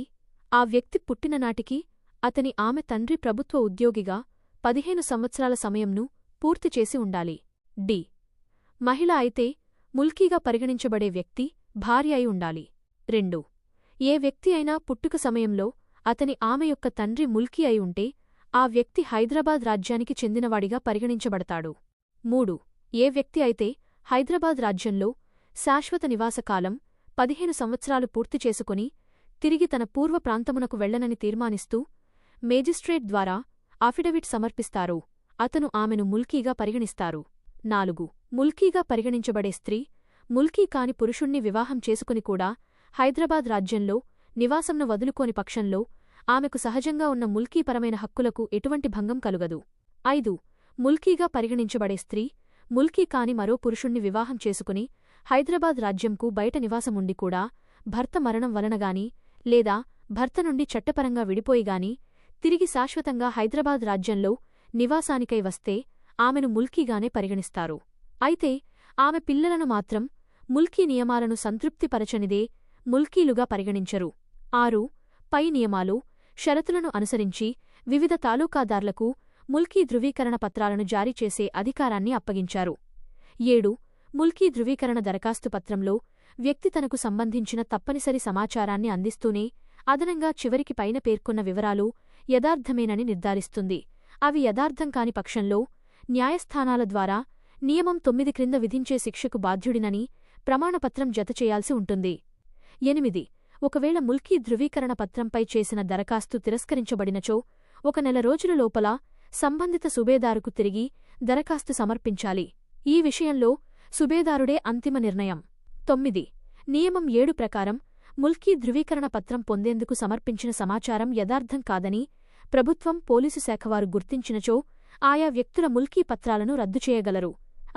ఆ వ్యక్తి పుట్టిననాటికి అతని ఆమె తండ్రి ప్రభుత్వ ఉద్యోగిగా 15 సంవత్సరాల సమయంను పూర్తిచేసి ఉండాలి. డి మహిళ అయితే ముల్కీగా పరిగణించబడే వ్యక్తి భార్య అయి ఉండాలి. 2. ఏ వ్యక్తి అయినా పుట్టుక సమయంలో అతని ఆమె యొక్క తండ్రి ముల్కీ అయి ఉంటే ఆ వ్యక్తి హైదరాబాద్ రాజ్యానికి చెందినవాడిగా పరిగణించబడతాడు. 3. ఏ వ్యక్తి అయితే హైదరాబాద్ రాజ్యంలో శాశ్వత నివాసకాలం 15 సంవత్సరాలు పూర్తి చేసుకుని తిరిగి తన పూర్వ ప్రాంతమునకు వెళ్లనని తీర్మానిస్తూ మేజిస్ట్రేట్ ద్వారా అఫిడవిట్ సమర్పిస్తారో అతను ఆమెను ముల్కీగా పరిగణిస్తారు. 4. ముల్కీగా పరిగణించబడే స్త్రీ ముల్కీ కాని పురుషుణ్ణి వివాహం చేసుకుని కూడా హైదరాబాద్ రాజ్యంలో నివాసంను వదులుకోని పక్షంలో ఆమెకు సహజంగా ఉన్న ముల్కీపరమైన హక్కులకు ఎటువంటి భంగం కలుగదు. 5. ముల్కీగా పరిగణించబడే స్త్రీ ముల్కీ కాని మరో పురుషుణ్ణి వివాహం చేసుకుని హైదరాబాద్ రాజ్యంకు బయట నివాసముండి కూడా భర్త మరణం వలనగాని లేదా భర్త నుండి చట్టపరంగా విడిపోయిగాని తిరిగి శాశ్వతంగా హైదరాబాద్ రాజ్యంలో నివాసానికై వస్తే ఆమెను ముల్కీగానే పరిగణిస్తారు. అయితే ఆమె పిల్లలను మాత్రం ముల్కీ నియమాలను సంతృప్తిపరచనిదే ముల్కీలుగా పరిగణించరు. 6. పై నియమాలు, షరతులను అనుసరించి వివిధ తాలూకాదార్లకు ముల్కీ ధృవీకరణ పత్రాలను జారీ చేసే అధికారాన్ని అప్పగించారు. 7. ముల్కీ ధృవీకరణ దరఖాస్తు పత్రంలో వ్యక్తి తనకు సంబంధించిన తప్పనిసరి సమాచారాన్ని అందిస్తూనే అదనంగా చివరికి పైన పేర్కొన్న వివరాలు యథార్థమేనని నిర్ధారిస్తుంది. అవి యథార్థం కాని పక్షంలో న్యాయస్థానాల ద్వారా నియమం 9 క్రింద విధించే శిక్షకు బాధ్యుడినని ప్రమాణపత్రం జతచేయాల్సి ఉంటుంది. 8. ఒకవేళ ముల్కీ ధృవీకరణ పత్రంపై చేసిన దరఖాస్తు తిరస్కరించబడినచో 1 నెల రోజుల లోపల సంబంధిత సుబేదారుకు తిరిగి దరఖాస్తు సమర్పించాలి. ఈ విషయంలో సుబేదారుడే అంతిమ నిర్ణయం. 9. నియమం 7 ప్రకారం ముల్కీ ధృవీకరణ పత్రం పొందేందుకు సమర్పించిన సమాచారం యథార్థం కాదని ప్రభుత్వం పోలీసు శాఖవారు గుర్తించినచో ఆయా వ్యక్తుల ముల్కీ పత్రాలను రద్దు చేయగలరు.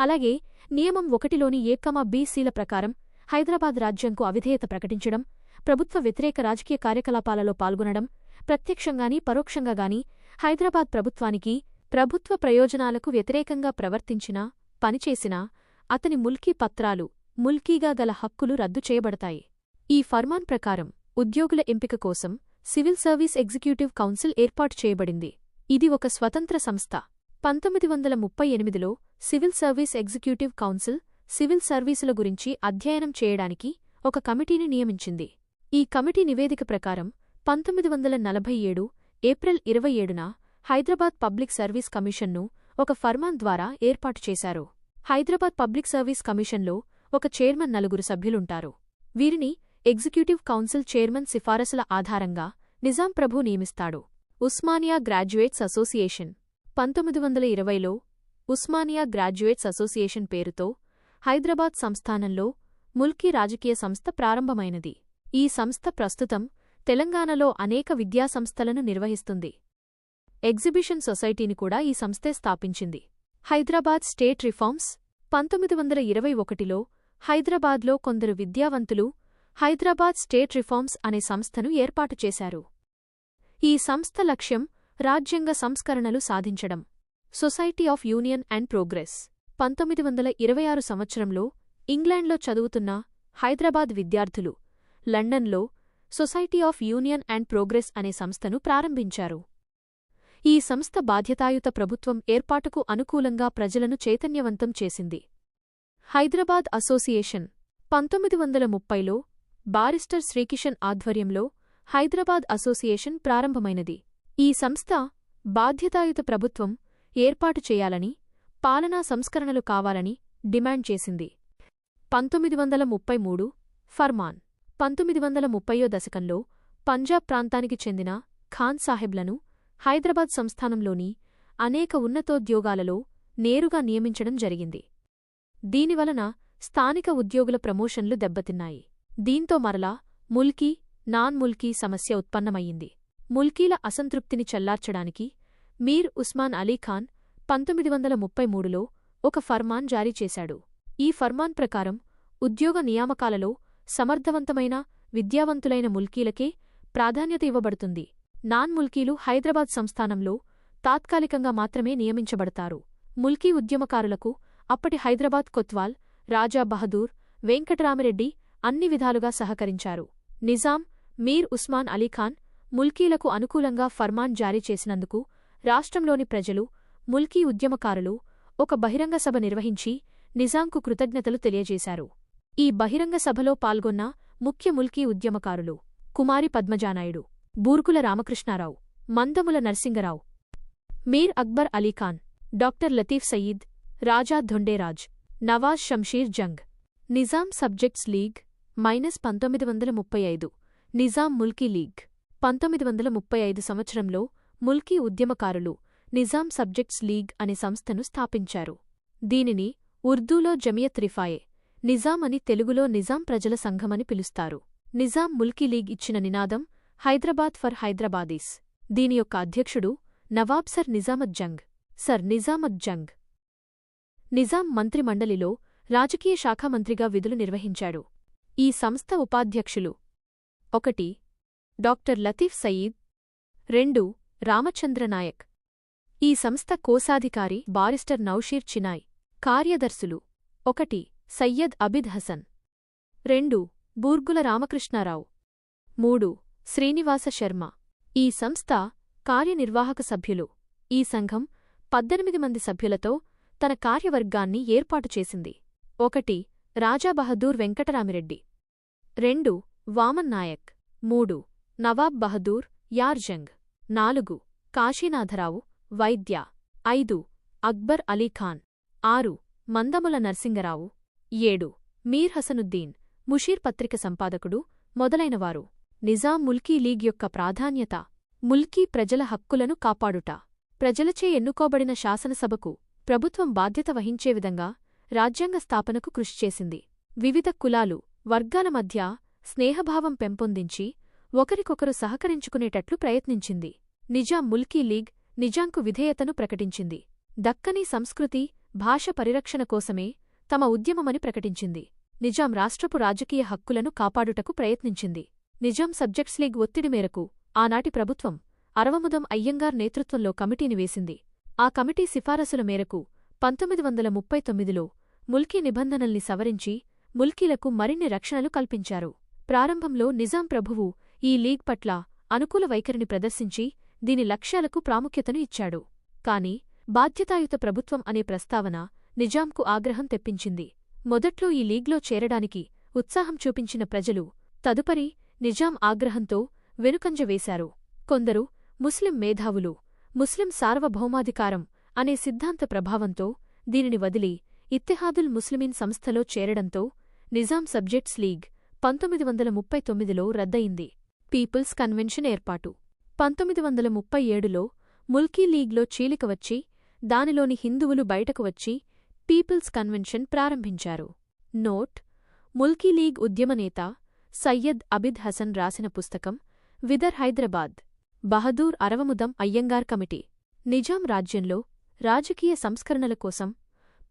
అలాగే నియమం 1లోని A-B-Cల ప్రకారం హైదరాబాద్ రాజ్యంకు అవిధేయత ప్రకటించడం, ప్రభుత్వ వ్యతిరేక రాజకీయ కార్యకలాపాలలో పాల్గొనడం, ప్రత్యక్షంగానీ పరోక్షంగాగానీ హైదరాబాద్ ప్రభుత్వానికి, ప్రభుత్వ ప్రయోజనాలకు వ్యతిరేకంగా ప్రవర్తించినా, పనిచేసినా అతని ముల్కీ పత్రాలు, ముల్కీగా గల హక్కులు రద్దు చేయబడతాయి. ఈ ఫర్మాన్ ప్రకారం ఉద్యోగుల ఎంపిక కోసం సివిల్ సర్వీస్ ఎగ్జిక్యూటివ్ కౌన్సిల్ ఏర్పాటు చేయబడింది. ఇది ఒక స్వతంత్ర సంస్థ. 1938లో civil service executive council civil సర్వీసుల గురించి అధ్యయనం చేయడానికి ఒక కమిటీని నియమించింది. ఈ కమిటీ నివేదిక ప్రకారం 1947 ఏప్రిల్ 27న హైదరాబాద్ పబ్లిక్ సర్వీస్ కమిషన్ను ఒక ఫర్మాన్ ద్వారా ఏర్పాటు చేశారు. హైదరాబాద్ పబ్లిక్ సర్వీస్ కమిషన్లో ఒక చైర్మన్, 9 సభ్యులుంటారు. వీరిని ఎగ్జిక్యూటివ్ కౌన్సిల్ చైర్మన్ సిఫారసుల ఆధారంగా నిజాం ప్రభు నియమిస్తాడు. ఉస్మానియా గ్రాడ్యుయేట్స్ అసోసియేషన్ 1920లో ఉస్మానియా గ్రాడ్యుయేట్స్ అసోసియేషన్ పేరుతో హైదరాబాద్ సంస్థానంలో ముల్కీ రాజకీయ సంస్థ ప్రారంభమైనది. ఈ సంస్థ ప్రస్తుతం తెలంగాణలో అనేక విద్యాసంస్థలను నిర్వహిస్తుంది. ఎగ్జిబిషన్ సొసైటీని కూడా ఈ సంస్థే స్థాపించింది. హైదరాబాద్ స్టేట్ రిఫార్మ్స్ 1921లో హైదరాబాద్లో కొందరు విద్యావంతులు హైదరాబాద్ స్టేట్ రిఫార్మ్స్ అనే సంస్థను ఏర్పాటు చేశారు. ఈ సంస్థ లక్ష్యం రాజ్యాంగ సంస్కరణలు సాధించడం. Society of union and progress 1926 సంవత్సరంలో ఇంగ్లాండ్లో చదువుతున్న హైదరాబాద్ విద్యార్థులు లండన్లో society of union and progress అనే సంస్థను ప్రారంభించారు. ఈ సంస్థ బాధ్యతాయుత ప్రభుత్వం ఏర్పాటుకు అనుకూలంగా ప్రజలను చైతన్యవంతం చేసింది. హైదరాబాద్ అసోసియేషన్ 1930లో బారిస్టర్ శ్రీకిషన్ ఆధ్వర్యంలో హైదరాబాద్ అసోసియేషన్ ప్రారంభమైనది. ఈ సంస్థ బాధ్యతాయుత ప్రభుత్వం ఏర్పాటు చేయాలని, పాలనా సంస్కరణలు కావాలని డిమాండ్ చేసింది. 1933 ఫర్మాన్ 1930వ దశకంలో పంజాబ్ ప్రాంతానికి చెందిన ఖాన్ సాహెబ్లను హైదరాబాద్ సంస్థానంలోని అనేక ఉన్నతోద్యోగాలలో నేరుగా నియమించడం జరిగింది. దీనివలన స్థానిక ఉద్యోగుల ప్రమోషన్లు దెబ్బతిన్నాయి. దీంతో మరలా ముల్కీ, నాన్ ముల్కీ సమస్య ఉత్పన్నమయ్యింది. ముల్కీల అసంతృప్తిని చల్లార్చడానికి మీర్ ఉస్మాన్ అలీఖాన్ 1933లో ఒక ఫర్మాన్ జారీ చేశాడు. ఈ ఫర్మాన్ ప్రకారం ఉద్యోగ నియామకాలలో సమర్థవంతమైన, విద్యావంతులైన ముల్కీలకే ప్రాధాన్యత ఇవ్వబడుతుంది. నాన్ ముల్కీలు హైదరాబాద్ సంస్థానంలో తాత్కాలికంగా మాత్రమే నియమించబడతారు. ముల్కీ ఉద్యమకారులకు అప్పటి హైదరాబాద్ కొత్వాల్, రాజా బహదూర్, వెంకటరామిరెడ్డి అన్ని విధాలుగా సహకరించారు. నిజాం, మీర్ ఉస్మాన్ అలీఖాన్ ముల్కీలకు అనుకూలంగా ఫర్మాన్ జారీ చేసినందుకు రాష్ట్రంలోని ప్రజలు, ముల్కీ ఉద్యమకారులు ఒక బహిరంగ సభ నిర్వహించి నిజాంకు కృతజ్ఞతలు తెలియజేశారు. ఈ బహిరంగ సభలో పాల్గొన్న ముఖ్య ముల్కీ ఉద్యమకారులు కుమారి Padmaja Naidu, Burgula Ramakrishna Rao, Mandumula Narsing Rao, Mir Akbar Ali Khan, doctor Latif Sayeed, Raja Dhondiraj, Nawaz Shamsher Jung. Nizam subjects league -1935 Nizam Mulki league 1935 సంవత్సరంలో ముల్కీ ఉద్యమకారులు నిజాం సబ్జెక్ట్స్ లీగ్ అనే సంస్థను స్థాపించారు. దీనిని ఉర్దూలో జమియత్ రిఫాయే నిజాం అని, తెలుగులో నిజాం ప్రజల సంఘమని పిలుస్తారు. నిజాం ముల్కీ లీగ్ ఇచ్చిన నినాదం హైదరాబాద్ ఫర్ హైదరాబాదీస్. దీని యొక్క అధ్యక్షుడు నవాబ్ సర్ నిజామత్ జంగ్. సర్ నిజామత్ జంగ్ నిజాం మంత్రిమండలిలో రాజకీయ శాఖ మంత్రిగా విధులు నిర్వహించాడు. ఈ సంస్థ ఉపాధ్యక్షులు 1 డాక్టర్ లతీఫ్ సయీద్, 2 రామచంద్రనాయక్. ఈ సంస్థ కోశాధికారి బారిస్టర్ నౌషీర్ చినాయ్. కార్యదర్శులు 1 సయ్యద్ అబిద్ హసన్, 2 బూర్గుల రామకృష్ణారావు, 3 శ్రీనివాస శర్మ. ఈ సంస్థ కార్యనిర్వాహక సభ్యులు. ఈ సంఘం 18 మంది సభ్యులతో తన కార్యవర్గాన్ని ఏర్పాటు చేసింది. 1 రాజా బహదూర్ వెంకటరామిరెడ్డి, 2 వామన్ నాయక్, 3 నవాబ్ బహదూర్ యార్జంగ్, 4 కాశీనాథరావు వైద్య, 5 అక్బర్ అలీఖాన్, 6 మందముల నర్సింగరావు, 7 మీర్ హసనుద్దీన్ ముషీర్ పత్రిక సంపాదకుడు మొదలైనవారు. నిజాం ముల్కీ లీగ్ యొక్క ప్రాధాన్యత. ముల్కీ ప్రజల హక్కులను కాపాడుట. ప్రజలచే ఎన్నుకోబడిన శాసనసభకు ప్రభుత్వం బాధ్యత వహించే విధంగా రాజ్యాంగ స్థాపనకు కృషి చేసింది. వివిధ కులాలు, వర్గాల మధ్య స్నేహభావం పెంపొందించి ఒకరికొకరు సహకరించుకునేటట్లు ప్రయత్నించింది. నిజాం ముల్కీ లీగ్ నిజాంకు విధేయతను ప్రకటించింది. దక్కనీ సంస్కృతి, భాష పరిరక్షణ కోసమే తమ ఉద్యమమని ప్రకటించింది. నిజాం రాష్ట్రపు రాజకీయ హక్కులను కాపాడుటకు ప్రయత్నించింది. నిజాం సబ్జెక్ట్స్ లీగ్ ఒత్తిడి మేరకు ఆనాటి ప్రభుత్వం అరవముదం అయ్యంగార్ నేతృత్వంలో కమిటీని వేసింది. ఆ కమిటీ సిఫారసుల మేరకు 1939లో ముల్కీ నిబంధనల్ని సవరించి ముల్కీలకు మరిన్ని రక్షణలు కల్పించారు. ప్రారంభంలో నిజాం ప్రభువు ఈ లీగ్ పట్ల అనుకూల వైఖరిని ప్రదర్శించి దీని లక్ష్యాలకు ప్రాముఖ్యతను ఇచ్చాడు. కాని బాధ్యతాయుత ప్రభుత్వం అనే ప్రస్తావన నిజాంకు ఆగ్రహం తెప్పించింది. మొదట్లో ఈ లీగ్లో చేరడానికి ఉత్సాహం చూపించిన ప్రజలు తదుపరి నిజాం ఆగ్రహంతో వెనుకంజ వేశారు. కొందరు ముస్లిం మేధావులు ముస్లిం సార్వభౌమాధికారం అనే సిద్ధాంత ప్రభావంతో దీనిని వదిలి ఇత్తెహాదుల్ ముస్లిమీన్ సంస్థలో చేరడంతో నిజాం సబ్జెక్ట్స్ లీగ్ 1939లో రద్దయింది. పీపుల్స్ కన్వెన్షన్ ఏర్పాటు. 1937లో ముల్కీ లీగ్లో చీలిక వచ్చి దానిలోని హిందువులు బయటకు వచ్చి పీపుల్స్ కన్వెన్షన్ ప్రారంభించారు. నోట్: ముల్కీ లీగ్ ఉద్యమనేత సయ్యద్ అబిద్ హసన్ రాసిన పుస్తకం విదర్ హైదరాబాద్. బహదూర్ అరవముదం అయ్యంగార్ కమిటీ. నిజాం రాజ్యంలో రాజకీయ సంస్కరణల కోసం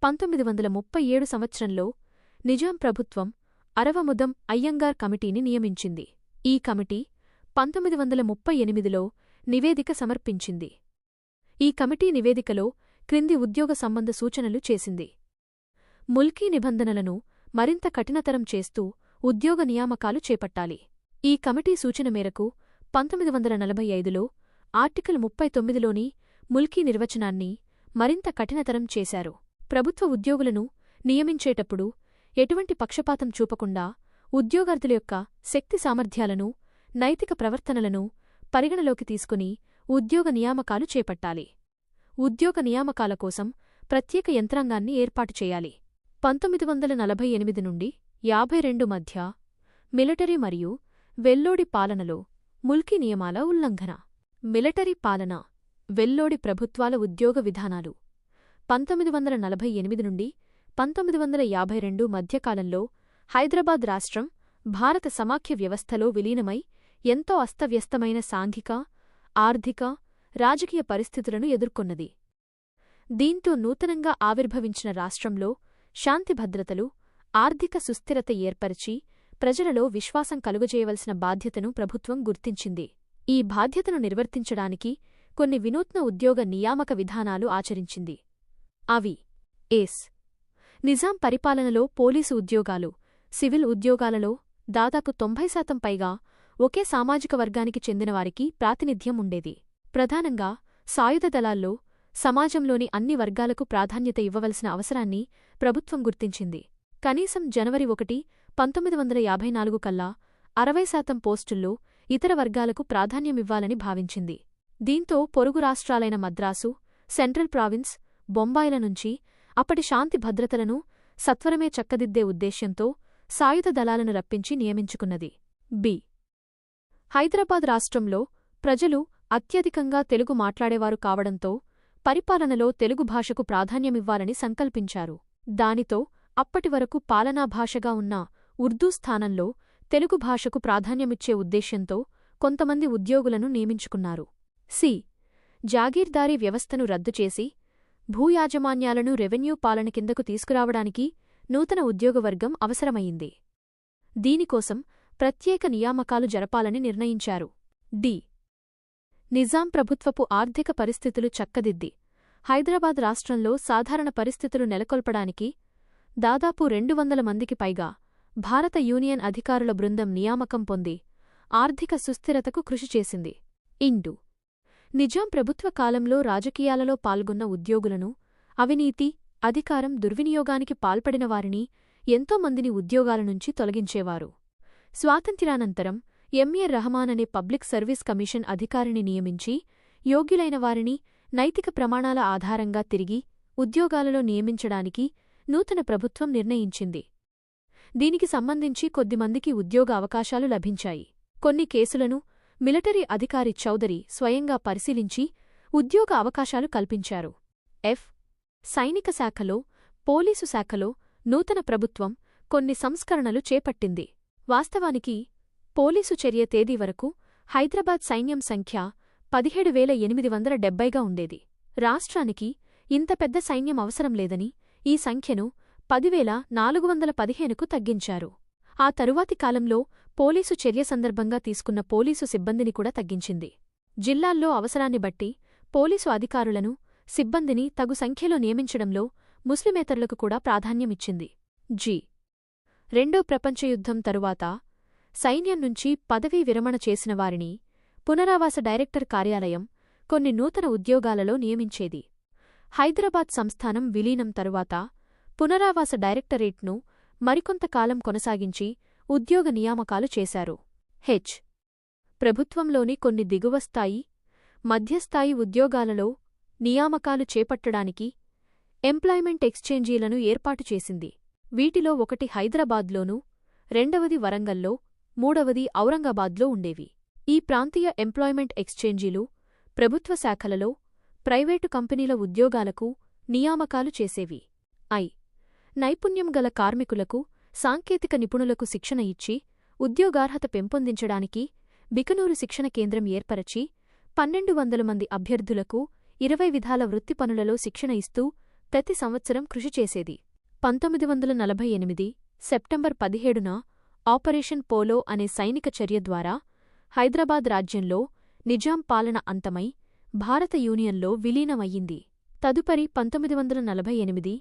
1937 సంవత్సరంలో నిజాం ప్రభుత్వం అరవముదం అయ్యంగార్ కమిటీని నియమించింది. ఈ కమిటీ 1938లో నివేదిక సమర్పించింది. ఈ కమిటీ నివేదికలో క్రింది ఉద్యోగ సంబంధ సూచనలు చేసింది. ముల్కీ నిబంధనలను మరింత కఠినతరం చేస్తూ ఉద్యోగ నియామకాలు చేపట్టాలి. ఈ కమిటీ సూచన మేరకు 1945లో ఆర్టికల్ 39లోని ముల్కీ నిర్వచనాన్ని మరింత కఠినతరం చేశారు. ప్రభుత్వ ఉద్యోగులను నియమించేటప్పుడు ఎటువంటి పక్షపాతం చూపకుండా ఉద్యోగార్థుల యొక్క శక్తి సామర్థ్యాలను, నైతిక ప్రవర్తనలను పరిగణలోకి తీసుకుని ఉద్యోగ నియామకాలు చేపట్టాలి. ఉద్యోగ నియామకాల కోసం ప్రత్యేక యంత్రాంగాన్ని ఏర్పాటు చేయాలి. 1948 నుండి 52 మధ్య మిలిటరీ మరియు వెల్లోడి పాలనలో ముల్కీ నియమాల ఉల్లంఘన. మిలిటరీ పాలన, వెల్లోడి ప్రభుత్వాల ఉద్యోగ విధానాలు. 1948 నుండి 1952 మధ్యకాలంలో హైదరాబాద్ రాష్ట్రం భారత సమాఖ్య వ్యవస్థలో విలీనమై ఎంతో అస్తవ్యస్తమైన సాంఘిక, ఆర్థిక, రాజకీయ పరిస్థితులను ఎదుర్కొన్నది. దీంతో నూతనంగా ఆవిర్భవించిన రాష్ట్రంలో శాంతి భద్రతలు, ఆర్థిక సుస్థిరత ఏర్పరిచి ప్రజలలో విశ్వాసం కలుగజేయవలసిన బాధ్యతను ప్రభుత్వం గుర్తించింది. ఈ బాధ్యతను నిర్వర్తించడానికి కొన్ని వినూత్న ఉద్యోగ నియామక విధానాలు ఆచరించింది. అవి: నిజాం పరిపాలనలో పోలీసు ఉద్యోగాలు, సివిల్ ఉద్యోగాలలో దాదాపు 90% పైగా ఒకే సామాజిక వర్గానికి చెందినవారికి ప్రాతినిధ్యం ఉండేది. ప్రధానంగా సాయుధ దళాల్లో సమాజంలోని అన్ని వర్గాలకు ప్రాధాన్యత ఇవ్వవలసిన అవసరాన్ని ప్రభుత్వం గుర్తించింది. కనీసం జనవరి 1, 1954 కల్లా 60% పోస్టుల్లో ఇతర వర్గాలకు ప్రాధాన్యమివ్వాలని భావించింది. దీంతో పొరుగు రాష్ట్రాలైన మద్రాసు, సెంట్రల్ ప్రావిన్స్, బొంబాయిల నుంచి అప్పటి శాంతి భద్రతలను సత్వరమే చక్కదిద్దే ఉద్దేశ్యంతో సాయుధ దళాలను రప్పించి నియమించుకున్నది. హైదరాబాద్ రాష్ట్రంలో ప్రజలు అత్యధికంగా తెలుగు మాట్లాడేవారు కావడంతో పరిపాలనలో తెలుగు భాషకు ప్రాధాన్యమివ్వాలని సంకల్పించారు. దానితో అప్పటివరకు పాలనాభాషగా ఉన్న ఉర్దూ స్థానంలో తెలుగు భాషకు ప్రాధాన్యమిచ్చే ఉద్దేశ్యంతో కొంతమంది ఉద్యోగులను నియమించుకున్నారు. జాగీర్దారీ వ్యవస్థను రద్దుచేసి భూయాజమాన్యాలను రెవెన్యూ పాలన కిందకు తీసుకురావడానికి నూతన ఉద్యోగవర్గం అవసరమయ్యింది. దీనికోసం ప్రత్యేక నియామకాలు జరపాలని నిర్ణయించారు. నిజాం ప్రభుత్వపు ఆర్థిక పరిస్థితులు చక్కదిద్ది హైదరాబాద్ రాష్ట్రంలో సాధారణ పరిస్థితులు నెలకొల్పడానికి దాదాపు 200 మందికి పైగా భారత యూనియన్ అధికారుల బృందం నియామకం పొంది ఆర్థిక సుస్థిరతకు కృషి చేసింది. నిజాం ప్రభుత్వ కాలంలో రాజకీయాలలో పాల్గొన్న ఉద్యోగులను అవినీతి, అధికారం దుర్వినియోగానికి పాల్పడిన వారిని ఎంతోమందిని ఉద్యోగాల నుంచి తొలగించేవారు. స్వాతంత్ర్యానంతరం ఎంఏ రహమాన్ అనే పబ్లిక్ సర్వీస్ కమిషన్ అధికారిని నియమించి యోగ్యులైన వారిని నైతిక ప్రమాణాల ఆధారంగా తిరిగి ఉద్యోగాలలో నియమించడానికి నూతన ప్రభుత్వం నిర్ణయించింది. దీనికి సంబంధించి కొద్దిమందికి ఉద్యోగ అవకాశాలు లభించాయి. కొన్ని కేసులను మిలిటరీ అధికారి చౌదరి స్వయంగా పరిశీలించి ఉద్యోగ అవకాశాలు కల్పించారు. సైనిక శాఖలో, పోలీసు శాఖలో నూతన ప్రభుత్వం కొన్ని సంస్కరణలు చేపట్టింది. వాస్తవానికి పోలీసు చర్య తేదీ వరకు హైదరాబాద్ సైన్యం సంఖ్య 17,870గా ఉండేది. రాష్ట్రానికి ఇంత పెద్ద సైన్యం అవసరం లేదని ఈ సంఖ్యను 10,415కు తగ్గించారు. ఆ తరువాతి కాలంలో పోలీసు చర్య సందర్భంగా తీసుకున్న పోలీసు సిబ్బందిని కూడా తగ్గించింది. జిల్లాల్లో అవసరాన్ని బట్టి పోలీసు అధికారులను, సిబ్బందిని తగు సంఖ్యలో నియమించడంలో ముస్లిమేతరులకు కూడా ప్రాధాన్యమిచ్చింది. రెండో ప్రపంచ యుద్ధం తరువాత సైన్యం నుంచి పదవీ విరమణ చేసిన వారిని పునరావాస డైరెక్టర్ కార్యాలయం కొన్ని నూతన ఉద్యోగాలలో నియమించేది. హైదరాబాద్ సంస్థానం విలీనం తరువాత పునరావాస డైరెక్టరేట్ను మరికొంతకాలం కొనసాగించి ఉద్యోగ నియామకాలు చేశారు. ప్రభుత్వంలోని కొన్ని దిగువ స్థాయి, మధ్యస్థాయి ఉద్యోగాలలో నియామకాలు చేపట్టడానికి ఎంప్లాయ్మెంట్ ఎక్స్చేంజీలను ఏర్పాటు చేసింది. వీటిలో ఒకటి హైదరాబాద్లోనూ, రెండవది వరంగల్లో, మూడవది ఔరంగాబాద్లో ఉండేవి. ఈ ప్రాంతీయ ఎంప్లాయ్మెంట్ ఎక్స్చేంజీలు ప్రభుత్వ శాఖలలో, ప్రైవేటు కంపెనీల ఉద్యోగాలకు నియామకాలు చేసేవి. నైపుణ్యం గల కార్మికులకు, సాంకేతిక నిపుణులకు శిక్షణ ఇచ్చి ఉద్యోగార్హత పెంపొందించడానికి బికనూరు శిక్షణ కేంద్రం ఏర్పరచి 1,200 మంది అభ్యర్థులకు 20 విధాల వృత్తి పనులలో శిక్షణ ఇస్తూ ప్రతి సంవత్సరం కృషి చేసేది. 1948 సెప్టెంబర్ 17న ఆపరేషన్ పోలో అనే సైనిక చర్య ద్వారా హైదరాబాద్ రాజ్యంలో నిజాం పాలన అంతమై భారత యూనియన్లో విలీనమయ్యింది. తదుపరి 1948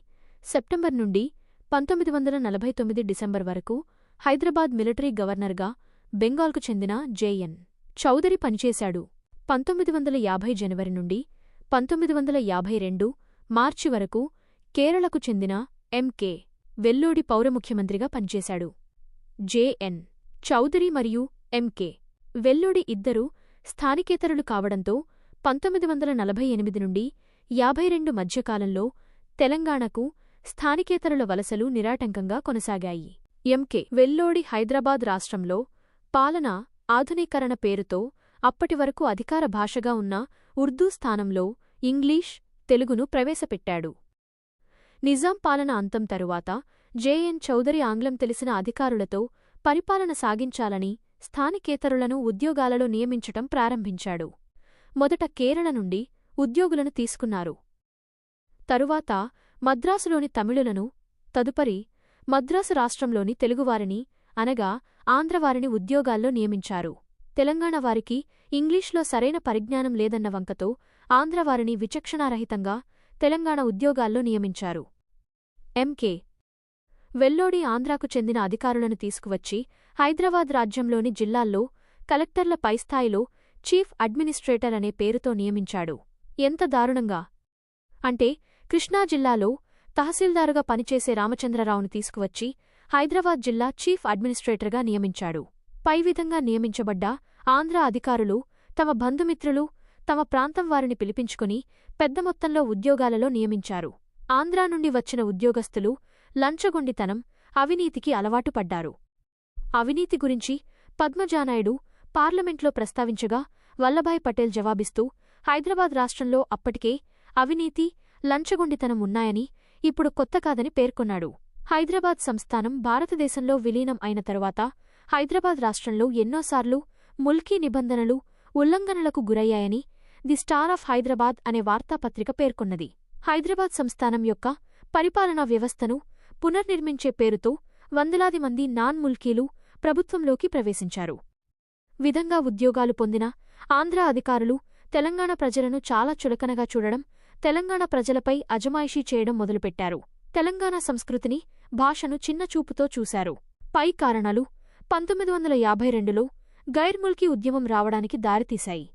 సెప్టెంబర్ నుండి 1949 డిసెంబర్ వరకు హైదరాబాద్ మిలిటరీ గవర్నర్గా బెంగాల్కు చెందిన జె.ఎన్. చౌదరి పనిచేశాడు. 1950 జనవరి నుండి 1952 మార్చి వరకు కేరళకు చెందిన ఎం.కె. వెల్లోడి పౌరముఖ్యమంత్రిగా పనిచేశాడు. జె.ఎన్. చౌదరి మరియు ఎం.కె. వెల్లోడి ఇద్దరూ స్థానికేతరులు కావడంతో 1948 నుండి 52 మధ్యకాలంలో తెలంగాణకు స్థానికేతరుల వలసలు నిరాటంకంగా కొనసాగాయి. ఎం.కె. వెల్లోడి హైదరాబాద్ రాష్ట్రంలో పాలన ఆధునీకరణ పేరుతో అప్పటివరకు అధికార భాషగా ఉన్న ఉర్దూ స్థానంలో ఇంగ్లీష్, తెలుగును ప్రవేశపెట్టాడు. నిజాం పాలన అంతం తరువాత జె.ఎన్. చౌదరి ఆంగ్లం తెలిసిన అధికారులతో పరిపాలన సాగించాలని స్థానికేతరులను ఉద్యోగాలలో నియమించటం ప్రారంభించాడు. మొదట కేరళ నుండి ఉద్యోగులను తీసుకున్నారు. తరువాత మద్రాసులోని తమిళులను, తదుపరి మద్రాసు రాష్ట్రంలోని తెలుగువారిని అనగా ఆంధ్రవారిని ఉద్యోగాల్లో నియమించారు. తెలంగాణ వారికి ఇంగ్లీష్లో సరైన పరిజ్ఞానం లేదన్న వంకతో ఆంధ్రవారిని విచక్షణారహితంగా తెలంగాణ ఉద్యోగాల్లో నియమించారు. ఎం.కె. వెల్లోడి ఆంధ్రాకు చెందిన అధికారులను తీసుకువచ్చి హైదరాబాద్ రాజ్యంలోని జిల్లాల్లో కలెక్టర్ల పైస్థాయిలో చీఫ్ అడ్మినిస్ట్రేటర్ అనే పేరుతో నియమించాడు. ఎంత దారుణంగా అంటే కృష్ణా జిల్లాలో తహసీల్దారుగా పనిచేసే రామచంద్రరావును తీసుకువచ్చి హైదరాబాద్ జిల్లా చీఫ్ అడ్మినిస్ట్రేటర్గా నియమించాడు. పై విధంగా నియమించబడ్డ ఆంధ్ర అధికారులు తమ బంధుమిత్రులు, తమ ప్రాంతం వారిని పిలిపించుకుని పెద్ద మొత్తంలో ఉద్యోగాలలో నియమించారు. ఆంధ్రా నుండి వచ్చిన ఉద్యోగస్తులు లంచగొండితనం, అవినీతికి అలవాటు పడ్డారు. అవినీతి గురించి పద్మజానాయుడు పార్లమెంట్లో ప్రస్తావించగా వల్లభాయ్ పటేల్ జవాబిస్తూ హైదరాబాద్ రాష్ట్రంలో అప్పటికే అవినీతి, లంచగొండితనం ఉన్నాయని, ఇప్పుడు కొత్త కాదని పేర్కొన్నాడు. హైదరాబాద్ సంస్థానం భారతదేశంలో విలీనం అయిన తరువాత హైదరాబాద్ రాష్ట్రంలో ఎన్నోసార్లు ముల్కీ నిబంధనలు ఉల్లంఘనలకు గురయ్యాయని ది స్టార్ ఆఫ్ హైదరాబాద్ అనే వార్తాపత్రిక పేర్కొన్నది. హైదరాబాద్ సంస్థానం యొక్క పరిపాలనా వ్యవస్థను పునర్నిర్మించే పేరుతో వందలాది మంది నాన్ ముల్కీలు ప్రభుత్వంలోకి ప్రవేశించారు. విధంగా ఉద్యోగాలు పొందిన ఆంధ్ర అధికారులు తెలంగాణ ప్రజలను చాలా చులకనగా చూడడం, తెలంగాణ ప్రజలపై అజమాయిషీ చేయడం మొదలుపెట్టారు. తెలంగాణ సంస్కృతిని, భాషను చిన్నచూపుతో చూశారు. పై కారణాలు 1952లో గైర్ముల్కీ ఉద్యమం రావడానికి దారితీశాయి.